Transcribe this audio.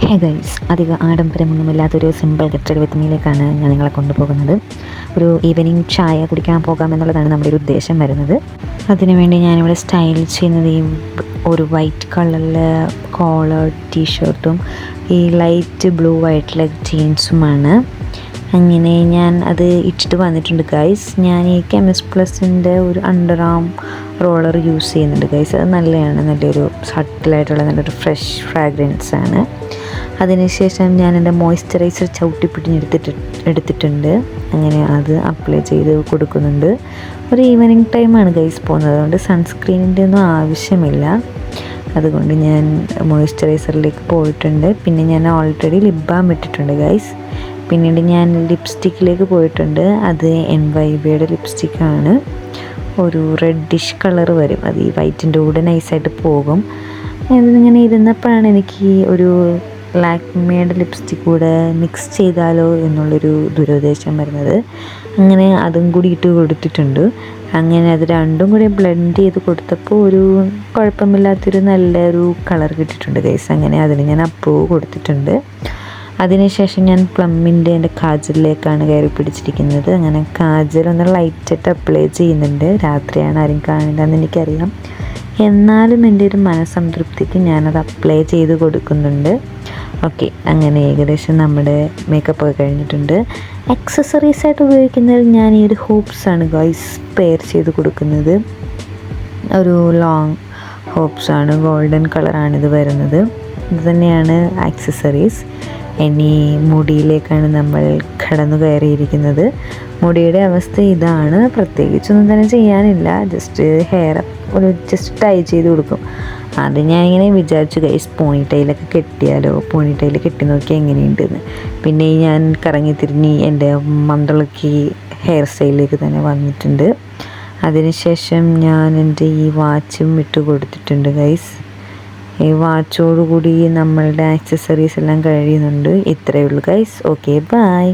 Hey guys, അധികം ആഡംബരമൊന്നുമില്ലാത്തൊരു simple get വിത്ത് മീയിലേക്കാണ് ഞാൻ നിങ്ങളെ കൊണ്ടുപോകുന്നത്. ഒരു ഈവനിങ് ചായ കുടിക്കാൻ പോകാമെന്നുള്ളതാണ് നമ്മുടെ ഒരു ഉദ്ദേശം വരുന്നത്. അതിനുവേണ്ടി ഞാനിവിടെ സ്റ്റൈൽ ചെയ്യുന്നത് ഈ ഒരു വൈറ്റ് കളറിൽ കോളർ ടീഷർട്ടും ഈ ലൈറ്റ് ബ്ലൂ ആയിട്ടുള്ള ജീൻസുമാണ്. അങ്ങനെ ഞാൻ അത് ഇട്ടിട്ട് വന്നിട്ടുണ്ട് ഗൈസ്. ഞാൻ ഈ കെമിസ്റ്റ് പ്ലസിൻ്റെ ഒരു അണ്ടർ ആം റോളർ യൂസ് ചെയ്യുന്നുണ്ട് ഗൈസ്. അത് നല്ലൊരു സട്ടിലായിട്ടുള്ള നല്ലൊരു ഫ്രഷ് ഫ്രാഗ്രൻസ് ആണ്. അതിനുശേഷം ഞാൻ എൻ്റെ മോയ്സ്ചറൈസർ എടുത്തിട്ടുണ്ട്. അങ്ങനെ അത് അപ്ലൈ ചെയ്ത് കൊടുക്കുന്നുണ്ട്. ഒരു ഈവനിങ് ടൈമാണ് ഗൈസ് പോകുന്നത്, അതുകൊണ്ട് സൺസ്ക്രീനിൻ്റെ ഒന്നും ആവശ്യമില്ല. അതുകൊണ്ട് ഞാൻ മോയ്സ്ചറൈസറിലേക്ക് പോയിട്ടുണ്ട്. പിന്നെ ഞാൻ ഓൾറെഡി ലിപ് ബാം ഇട്ടിട്ടുണ്ട് ഗൈസ്. പിന്നീട് ഞാൻ ലിപ്സ്റ്റിക്കിലേക്ക് പോയിട്ടുണ്ട്. അത് NYBയുടെ ലിപ്സ്റ്റിക്കാണ്. ഒരു റെഡിഷ് കളർ വരും, അത് ഈ വൈറ്റിൻ്റെ കൂടെ നൈസായിട്ട് പോകും. ഇതിങ്ങനെ ഇരുന്നപ്പോഴാണ് എനിക്ക് ഒരു ലാക്മേയുടെ ലിപ്സ്റ്റിക് കൂടെ മിക്സ് ചെയ്താലോ എന്നുള്ളൊരു ദുരുദ്ദേശം വരുന്നത്. അങ്ങനെ അതും കൂടി ഇട്ട് കൊടുത്തിട്ടുണ്ട്. അങ്ങനെ അത് രണ്ടും കൂടി ബ്ലെൻഡ് ചെയ്ത് കൊടുത്തപ്പോൾ ഒരു കുഴപ്പമില്ലാത്തൊരു നല്ലൊരു കളർ കിട്ടിയിട്ടുണ്ട് ഗൈസ്. അങ്ങനെ അതിന് ഞാൻ അപ്രൂവ് കൊടുത്തിട്ടുണ്ട്. അതിനുശേഷം ഞാൻ പ്ലമ്മിൻ്റെ എൻ്റെ കാജലിലേക്കാണ് കയറി പിടിച്ചിരിക്കുന്നത്. അങ്ങനെ കാജലൊന്ന് ലൈറ്റായിട്ട് അപ്ലൈ ചെയ്യുന്നുണ്ട്. രാത്രിയാണ്, ആരും കാണില്ലെന്ന് എനിക്കറിയാം. എന്നാലും എൻ്റെ ഒരു മനസ്സംതൃപ്തിക്ക് ഞാനത് അപ്ലൈ ചെയ്ത് കൊടുക്കുന്നുണ്ട്. ഓക്കെ, അങ്ങനെ ഏകദേശം നമ്മുടെ മേക്കപ്പ് ഒക്കെ കഴിഞ്ഞിട്ടുണ്ട്. ആക്സസറീസായിട്ട് ഉപയോഗിക്കുന്നത് ഞാൻ ഈ ഒരു ഹൂപ്സാണ് ഗൈസ് പെയർ ചെയ്ത് കൊടുക്കുന്നത്. ഒരു ലോങ് ഹൂപ്സാണ്, ഗോൾഡൻ കളറാണിത് വരുന്നത്. ഇത് തന്നെയാണ് ആക്സസറീസ്. ഇനി മുടിയിലേക്കാണ് നമ്മൾ കടന്നു കയറിയിരിക്കുന്നത്. മുടിയുടെ അവസ്ഥ ഇതാണ്. പ്രത്യേകിച്ചൊന്നും തന്നെ ചെയ്യാനില്ല. ജസ്റ്റ് ഹെയർ ജസ്റ്റ് ടൈ ചെയ്ത് കൊടുക്കും. അത് ഞാനിങ്ങനെ വിചാരിച്ചു ഗൈസ്, പോണിറ്റൈലൊക്കെ കെട്ടിയാലോ, പോണിറ്റൈൽ കെട്ടി നോക്കിയാൽ എങ്ങനെയുണ്ടെന്ന്. പിന്നെ ഞാൻ കറങ്ങി തിരിഞ്ഞ് എൻ്റെ മന്ദളക്കി ഹെയർ സ്റ്റൈലിലേക്ക് തന്നെ വന്നിട്ടുണ്ട്. അതിനുശേഷം ഞാൻ എൻ്റെ ഈ വാച്ചും ഇട്ട് കൊടുത്തിട്ടുണ്ട് ഗൈസ്. ഈ വാച്ചോടുകൂടി നമ്മളുടെ ആക്സസറീസ് എല്ലാം കഴിയുന്നുണ്ട്. ഇത്രയേ ഉള്ളൂ ഗൈസ്. Okay, by.